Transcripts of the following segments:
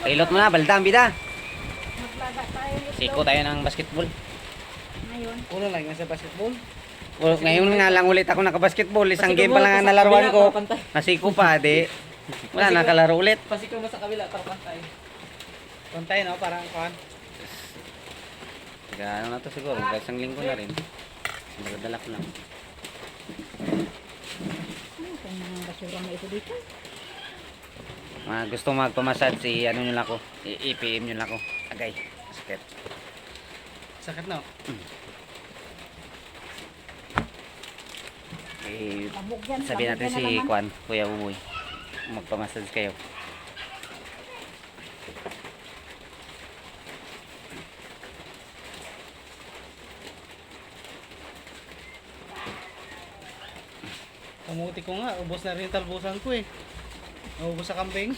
Pailot mo na, baldang, bida. Maglaga tayo ng Siko itlog. tayo ng basketball. Ngayon. Ulo lang yan sa basketball. Well, ngayon nga lang ulit ako nakabasketball. Isang game pa Basketball, lang ang sa nalaruan kabila, ko. para pantay. Nasiko pa, di. Wala, nakalaro ulit. Pasikaw mo sa kabila para pantay. Pantay no, parang kuan. Kaya ano na to siguro, isang linggo na rin. Daladala ko lang. Ano kung mga basura na ito dito? Mga gusto magpamasad si ano nyo lang ako. I-PM nyo lang ako. Agay. Sakit. Sakit no. Eh, Lamog yan. sabihin natin lamog si yan na naman. Kwan, Kuya Umoy. Magpamasad kayo. Umuti ko nga, ubos na rin yung talbusan ko eh. Ubos sa kambing.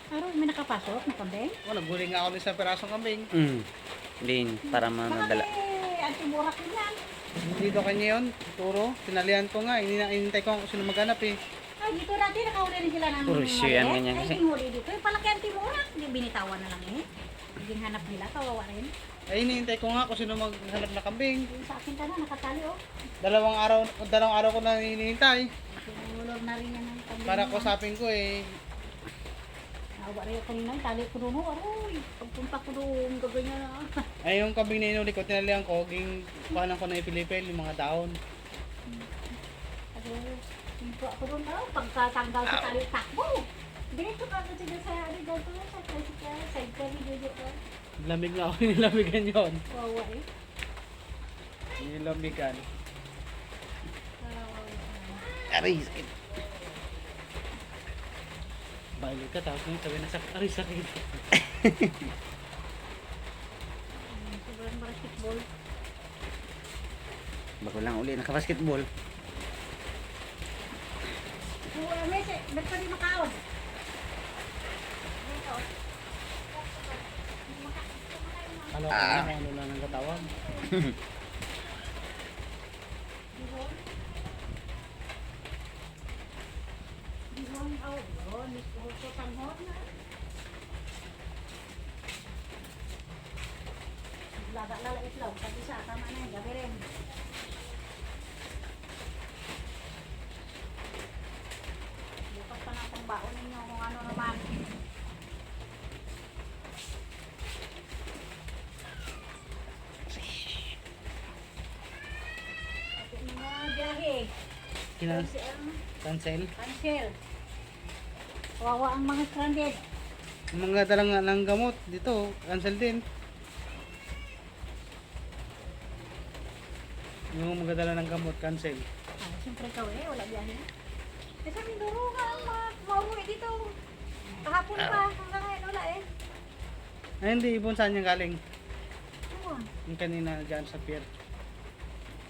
Araw, may nakapasok na kambing? Oh, nagguling nga ako ng isang pirasong kambing. Din, para Baka madala. may antimurak din yan. Hindi daw kanya yun, turo. Tinalihan ko nga, inintay ko kung sino maghanap eh. Ay, dito natin, nakahuli rin sila ng Puro issue yan, ganyan Ay, kasi. hinuli dito. Yung palaki antimurak. Hindi binitawan na lang eh. Naging hanap nila, kawawa rin. Ay, inintay ko nga kung sino maghanap na kambing. Yung sa akin ka na, nakatali oh. Dalawang araw ko na hinihintay. Sinulog na rin yan ng kambing. Para kusapin ko eh. Nawa rin ako nila, tali ko doon oh. Aroy, pagpunta ko doon, gaganyan na. Ay, yung kambing na inuli ko, tinalihan ko, kuhanan ko na ipilipil, yung mga daon. Dito ako doon oh. Pagkatanggal sa tali, takbo. Diretso ka kasi dyan sa dito sa tricycle, side ka dito ka. Lamig na ako nilamigan yun. Kawawa eh. Nilamigan. Aray, sakit. Bailot ka, tapos ngayon sabi na sakit. Aray, sakit. Sobrang basketball. Bago lang uli nakabasketball. Messi, ba't pa di makaon? Ano ka na, ano lang ang katawan. Bihon, oh, bihon, gusto tanghon na. Lala itlog, pati sa tama na yan, gabi rin. Bukas pa natin baon ninyo kung ano naman. Pati mga biyahe. Kasi ang Cancel. cancel. Kawawa ang mga stranded. Yung mga dalang ng gamot dito, cancel din. Yung mga dala ng gamot, cancel. Ah, siyempre ikaw eh, wala biyahe. Kasi Mindoro nga ang mauwi dito. Kahapon pa, hanggang ngayon wala eh. Ay, hindi, ibon saan yung galing? Ano? Yung kanina dyan sa pier.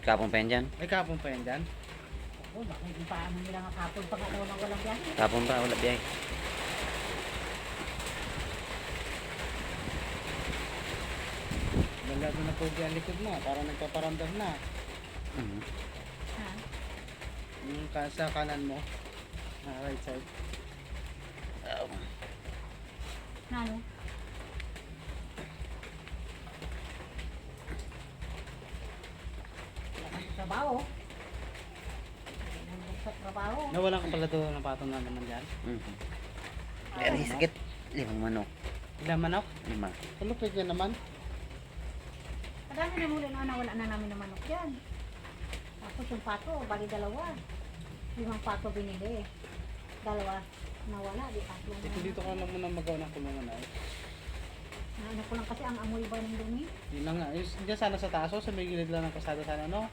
Kapong pa yan dyan. Ay, kapon pa yan dyan. Oh, bakit yung paano nila nga kahapon pa nga naman walang biyahe? Kapong pa, wala biyahe. Ganda na po dyan likod mo, parang nagpaparamdam na. Mhm. Ha? Yung sa kanan mo, right side. Na ano? Wala kang trabaho. Nandun sa trabaho. Nawalan ka pala doon ng patong na naman dyan. Mhm. Aray, sakit. Limang manok. Ilang manok? 5. Kalupit yan naman. Kadami na muli na nawala na namin ng manok yan. Tapos yung pato, bali dalawa. 5 pato binili. Dalawa nawala, di tatlo na. Ito dito ka lang muna magawa ng kulungan ay. Naano ko lang kasi ang amoy ba ng dumi? Yun lang nga. Diyan sana sa taso, sa may gilid lang ng kasada sana, no?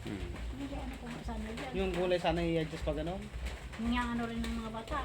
Mhm. Hindi ano kung saan na dyan. Yung gulay sana i-adjust pa gano'n. Yung ano rin ng mga bata.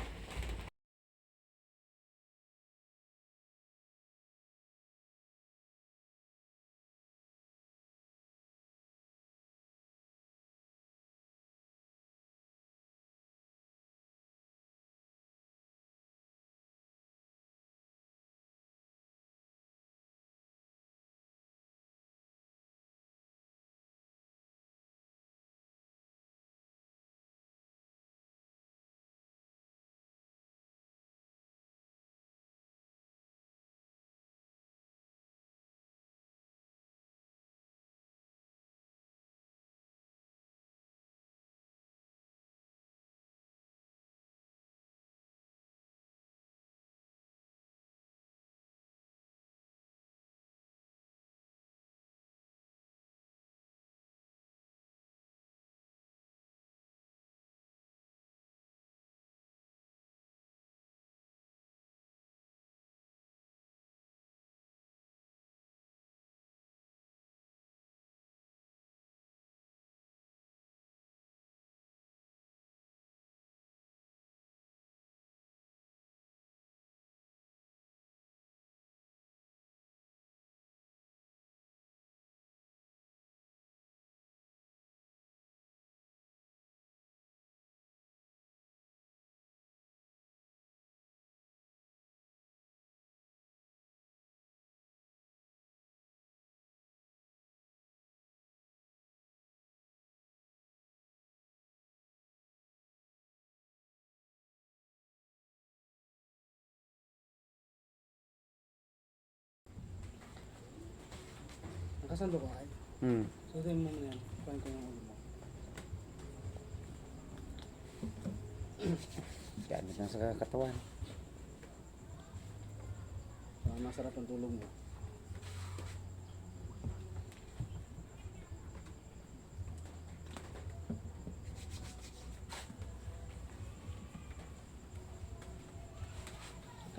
Sasando ko ay. Hmm. Susuin mo muna yan. Kuhain ko yung ulo mo. Gamit lang sa katawan. Masarap ang tulog mo.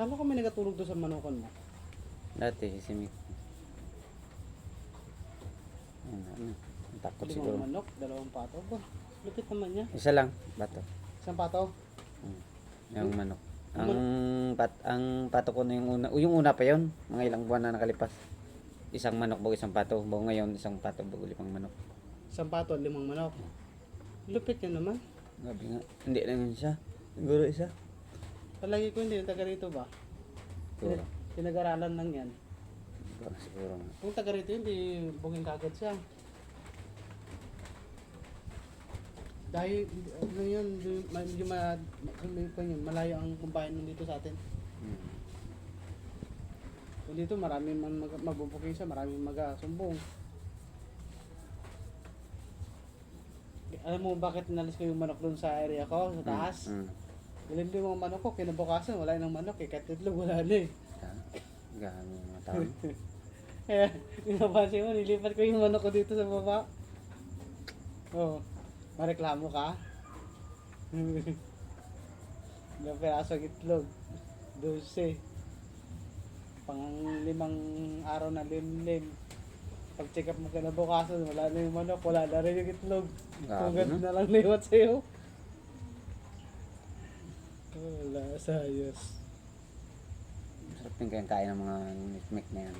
Kala ko may nagatulog doon sa manukan mo. Dati, si Mick. Ano, takot siguro. Limang manok, dalawang pato. Ba, lupit naman niya. Isa lang, bato. Isang pato. Yung manok. Ang pato ko na yung una pa yon, mga ilang buwan na nakalipas. Isang manok bago isang pato. Bago ngayon, isang pato bago limang manok. Isang pato, limang manok. Lupit niya naman. Gabi nga. Hindi lang yun siya. Siguro isa. Palagi ko hindi, yung taga rito ba? Siguro. Pinag-aralan lang yan. Siguro nga. Kung taga rito, hindi buging kagad siya. Dahil, ano yun, malayo ang kumbayan nun dito sa atin. Kung dito, marami man magbubuking siya, marami mag-sumbong. Alam mo bakit nalis ko yung manok doon sa area ko, sa taas? Ilan yung mga manok ko, kinabukasan, wala nang manok eh, kahit itlog wala na eh. Gano'n yung mga tao. Kaya, pinapansin mo, nilipat ko yung manok ko dito sa baba. Oo. Mareklamo ka? Ilang pirasong itlog? 12. Pang 5 araw na limlim. Pag check up mo kinabukasan, wala na yung manok, wala na rin yung itlog. Grabe, Tugad no? na lang liwat sa'yo. Wala, sayos. Sarap din kayang kain ng mga mikmik na yan.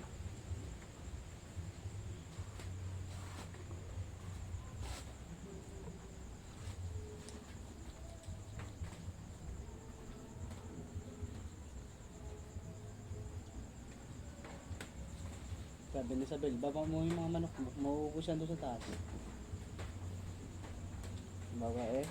Sabi ni Isabel, baba mo yung mga manok mo, mauubos yan doon sa taas. Baba eh.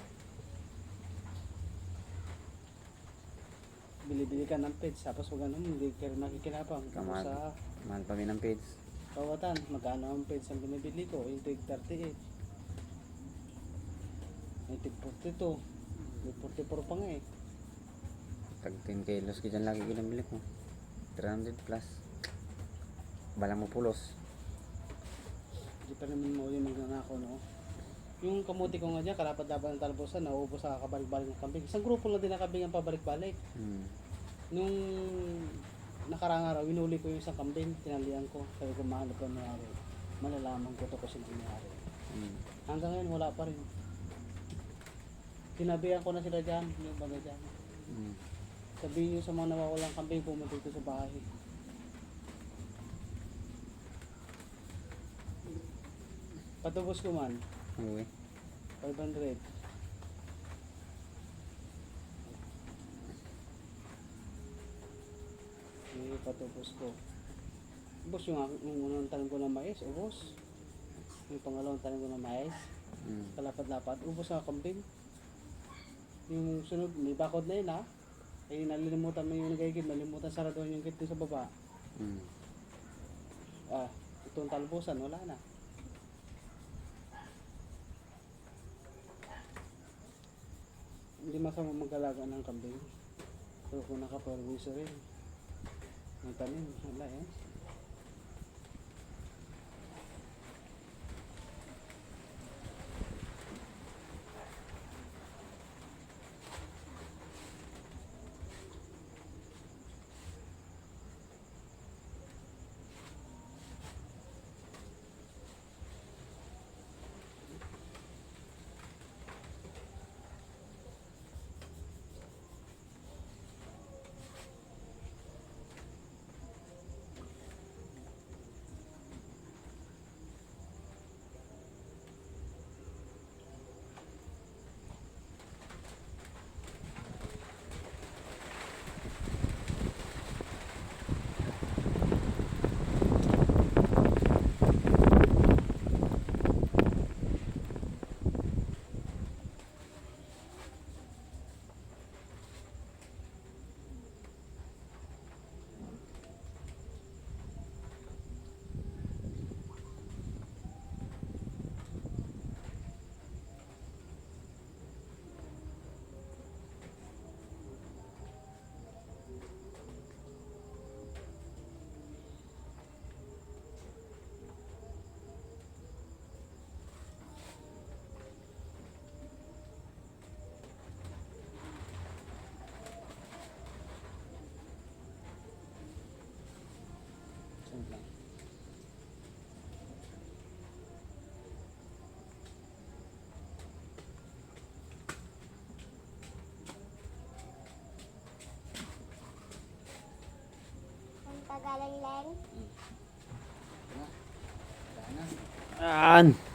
Bili-bili ka ng pets, tapos huwag ganun, hindi ka rin makikinabang. Tapos sa Mahal pa ng page. kawatan, magkano ang pets ang binibili ko? Yung tig 38. Yung tig 42. Yung 44 pa nga eh. Tag 10 kilos ka dyan lagi ginamili ko. 300 plus. Bala mo pulos. Hindi pa naman mo yung magnanako, no? Yung kamuti ko nga dyan, karapat laban ng talbosan, nauubos sa kabalik-balik ng kambing. Isang grupo lang din nakabing ang pabalik-balik. Nung nakarang araw, winuli ko yung isang kambing, tinalian ko. Sabi ko, mahanap ko nangyari. Malalaman ko ito kasi nangyari. Hanggang ngayon, wala pa rin. Tinabihan ko na sila dyan, yung baga dyan. Sabihin nyo sa mga nawawalang kambing, pumunta dito sa bahay. Patubos ko man, Okay. 500. Patubos ko. Ubos yung unang tanim ko ng mais, ubos. Yung pangalawang tanim ko ng mais, kalapad-lapad, ubos ang kambing. Yung sunod, may bakod na yun ha. Eh, nalilimutan mo yung nagigib, nalimutan saraduhan yung kit sa baba. Itong talbusan, wala na. Hindi masama mag-alaga ng kambing. Pero kung nakaperwiso rin, ang tanim, wala eh. lang. Ang tagalan lang. Na. Wala na. Yan.